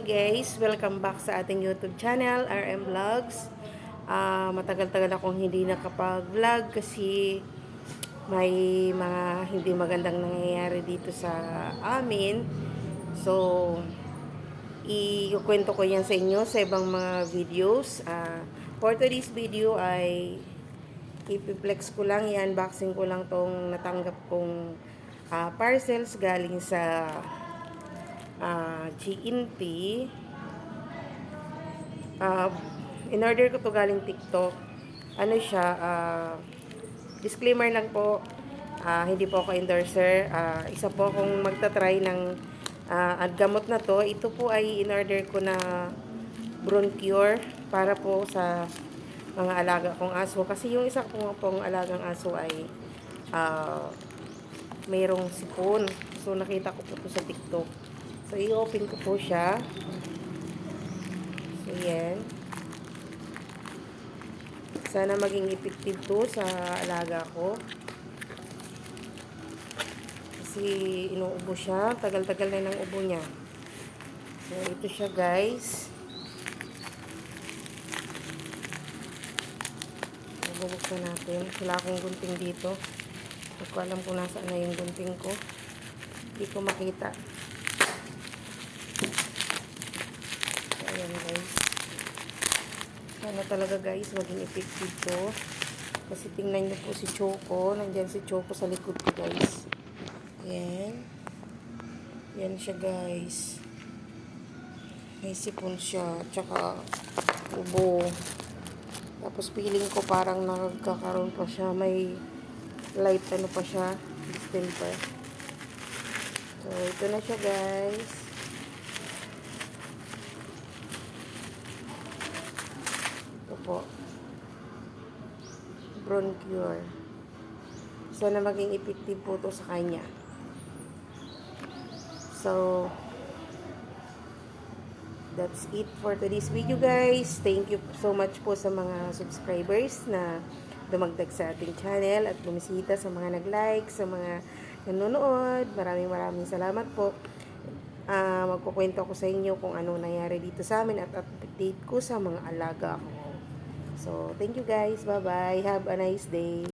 Hi guys, welcome back sa ating YouTube channel, RM Vlogs. Matagal-tagal akong hindi nakapag-vlog kasi may mga hindi magandang nangyayari dito sa amin. So, ikukwento ko yan sa inyo sa ibang mga videos. For today's video ay ipiplex ko lang, i-unboxing ko lang tong natanggap kong parcels galing sa GNT. In-order ko to galing TikTok. Ano siya, disclaimer lang po, hindi po ako endorser. Isa po akong magta-try ng gamot na to. Ito po ay in-order ko na Broncure para po sa mga alaga kong aso. Kasi yung isa pong alagang aso ay mayroong sipon. So, nakita ko po ito sa TikTok. So, i-open ko po siya. So, yan. Sana maging effective to sa alaga ko. Kasi inuubo siya. Tagal-tagal na ng ubo niya. So, ito siya guys. Bubuksan natin. Wala akong gunting dito. Hindi ko alam kung nasaan na yung gunting ko. Hindi ko makita. Ayan guys. Sana talaga guys maging effective to. Kasi tingnan nyo po si Choco. Nandyan si Choco sa likod ko guys. Ayan. Yan siya guys. May sipon siya. Tsaka ubo. Tapos feeling ko parang nagkakaroon pa siya. May light ano pa siya. Distemper. So ito na siya guys. Po. Broncure. Sana maging effective po to sa kanya. So, that's it for today's video guys. Thank you so much po sa mga subscribers na dumagdag sa ating channel at bumisita, sa mga nag-like, sa mga nanonood. Maraming salamat po. Magkukwento ko sa inyo kung anong nangyari dito sa amin at update ko sa mga alaga ko. So, thank you guys. Bye-bye. Have a nice day.